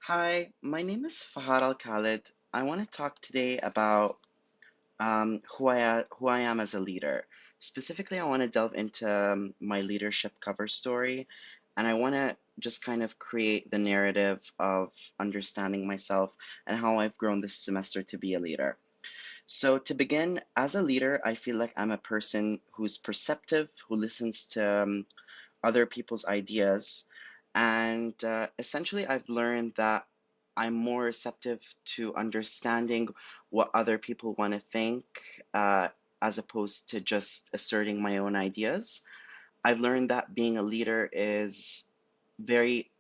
Hi, my name is Fahad Al-Khaled. I want to talk today about who I am as a leader. Specifically, I want to delve into my leadership cover story, and I want to just kind of create the narrative of understanding myself and how I've grown this semester to be a leader. So, to begin, as a leader, I feel like I'm a person who's perceptive, who listens to other people's ideas. And essentially, I've learned that I'm more receptive to understanding what other people want to think uh, as opposed to just asserting my own ideas. I've learned that being a leader is very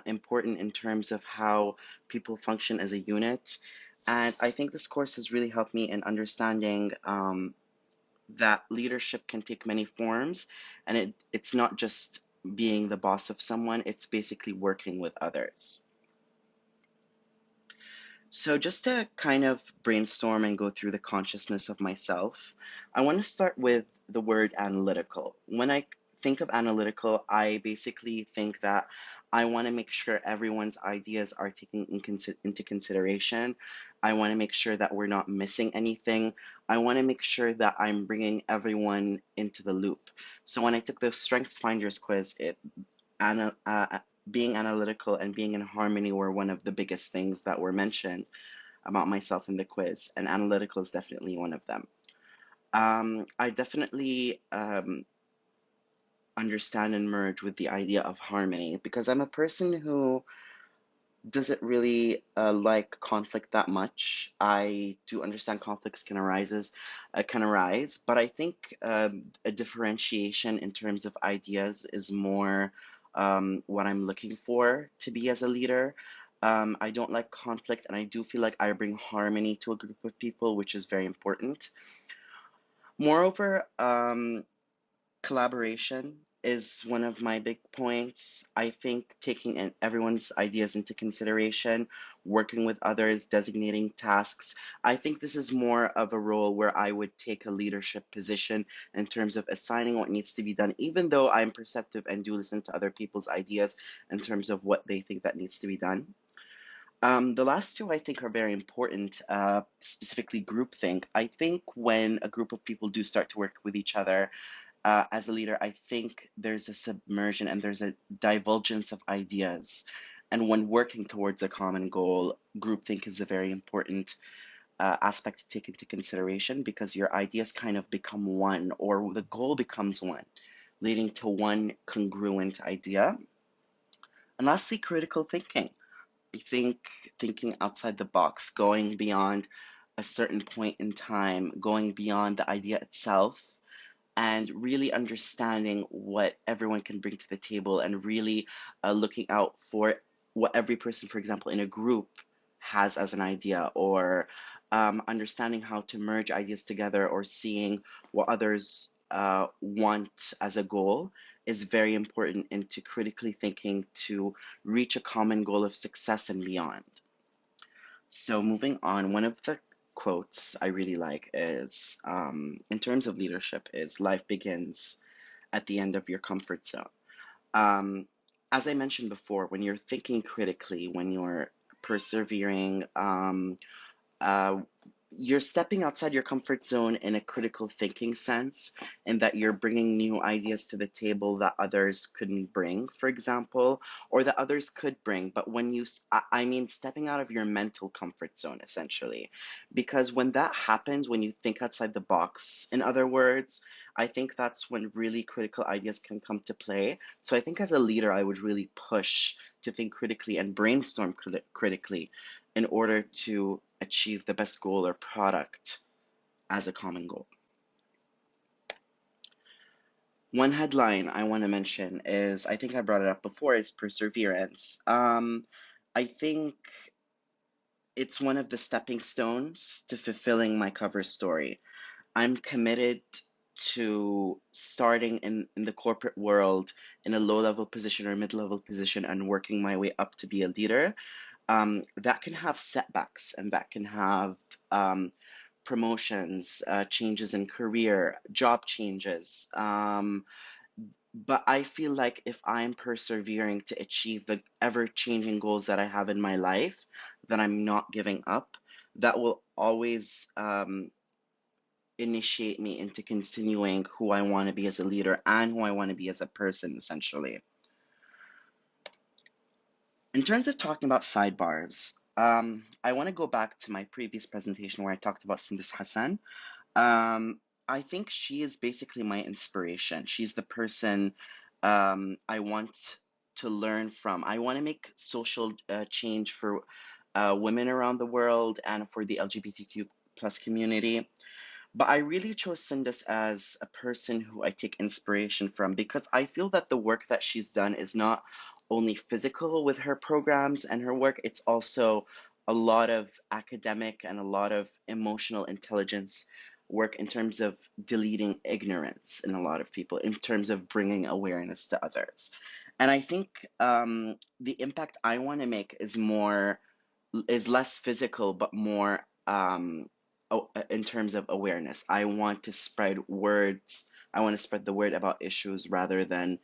important in terms of how people function as a unit. And I think this course has really helped me in understanding that leadership can take many forms, and it's not just being the boss of someone, it's basically working with others. So, just to kind of brainstorm and go through the consciousness of myself, I want to start with the word analytical. When I think of analytical, I basically think that I want to make sure everyone's ideas are taken into consideration. I want to make sure that we're not missing anything. I want to make sure that I'm bringing everyone into the loop. So, when I took the Strength Finders quiz, ana- uh, being analytical and being in harmony were one of the biggest things that were mentioned about myself in the quiz, and analytical is definitely one of them. I definitely understand and merge with the idea of harmony because I'm a person who doesn't really like conflict that much. I do understand conflicts can arise, but I think a differentiation in terms of ideas is more what I'm looking for to be as a leader. I don't like conflict, and I do feel like I bring harmony to a group of people, which is very important. Moreover, collaboration is one of my big points. I think taking everyone's ideas into consideration, working with others, designating tasks. I think this is more of a role where I would take a leadership position in terms of assigning what needs to be done, even though I'm perceptive and do listen to other people's ideas in terms of what they think that needs to be done. The last two I think are very important, specifically groupthink. I think when a group of people do start to work with each other, as a leader, I think there's a submersion and there's a divulgence of ideas. And when working towards a common goal, groupthink is a very important aspect to take into consideration because your ideas kind of become one, or the goal becomes one, leading to one congruent idea. And lastly, critical thinking. I think thinking outside the box, going beyond a certain point in time, going beyond the idea itself, and really understanding what everyone can bring to the table and really looking out for what every person, for example, in a group has as an idea, or understanding how to merge ideas together, or seeing what others want as a goal is very important into critically thinking to reach a common goal of success and beyond. So moving on, one of the quotes I really like is, in terms of leadership, is life begins at the end of your comfort zone. Um, as I mentioned before, when you're thinking critically, when you're persevering, uh, you're stepping outside your comfort zone in a critical thinking sense, and that you're bringing new ideas to the table that others couldn't bring, for example, or that others could bring. But when I mean, stepping out of your mental comfort zone, essentially, because when that happens, when you think outside the box, in other words, I think that's when really critical ideas can come to play. So I think as a leader, I would really push to think critically and brainstorm critically in order to achieve the best goal or product as a common goal. One headline I want to mention is, I think I brought it up before, is perseverance. I think it's one of the stepping stones to fulfilling my cover story. I'm committed to starting in the corporate world in a low level position or mid level position and working my way up to be a leader. That can have setbacks, and that can have promotions, changes in career, job changes. But I feel like if I'm persevering to achieve the ever changing goals that I have in my life, that I'm not giving up, that will always initiate me into continuing who I want to be as a leader and who I want to be as a person, essentially. In terms of talking about sidebars, I want to go back to my previous presentation where I talked about Sindis Hassan. Um, I think she is basically my inspiration. She's the person I want to learn from. I want to make social change for women around the world and for the LGBTQ plus community. But I really chose Sindus as a person who I take inspiration from because I feel that the work that she's done is not only physical with her programs and her work, it's also a lot of academic and a lot of emotional intelligence work in terms of deleting ignorance in a lot of people, in terms of bringing awareness to others. And I think the impact I want to make is less physical but more in terms of awareness. I want to spread words. I want to spread the word about issues rather than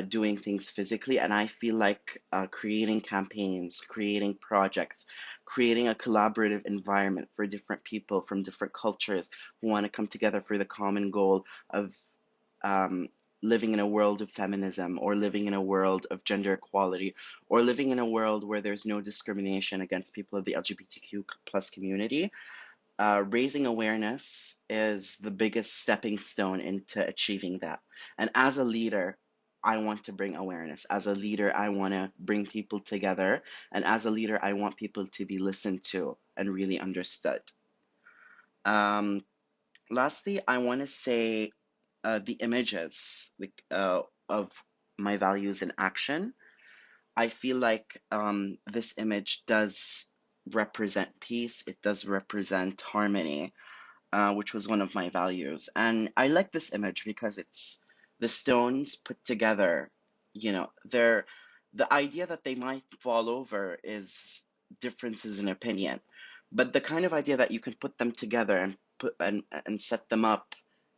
doing things physically. And I feel like creating campaigns, creating projects, creating a collaborative environment for different people from different cultures who want to come together for the common goal of um, living in a world of feminism, or living in a world of gender equality, or living in a world where there's no discrimination against people of the LGBTQ plus community. Raising awareness is the biggest stepping stone into achieving that. And as a leader, I want to bring awareness. As a leader, I want to bring people together. And as a leader, I want people to be listened to and really understood. Um, Lastly, I want to say the images of my values in action. I feel like this image does represent peace, it does represent harmony, which was one of my values. And I like this image because it's the stones put together. They're the idea that they might fall over is differences in opinion, but the kind of idea that you can put them together and set them up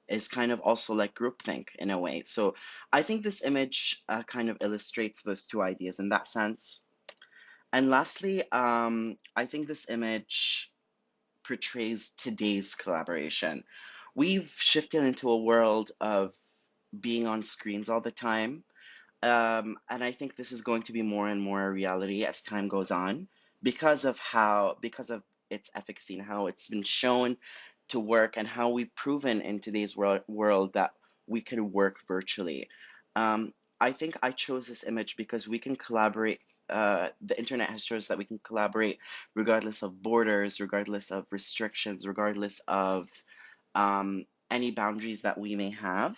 is kind of also like groupthink in a way. So I think this image kind of illustrates those two ideas in that sense. And lastly, I think this image portrays today's collaboration. We've shifted into a world of being on screens all the time. And I think this is going to be more and more a reality as time goes on because of its efficacy and how it's been shown to work and how we've proven in today's world that we could work virtually. Um, I think I chose this image because we can collaborate. The internet has shown us that we can collaborate regardless of borders, regardless of restrictions, regardless of any boundaries that we may have.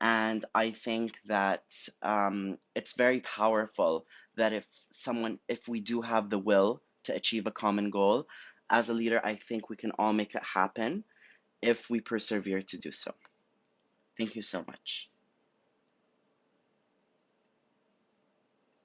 And I think that it's very powerful that if we do have the will to achieve a common goal, as a leader, I think we can all make it happen if we persevere to do so. Thank you so much.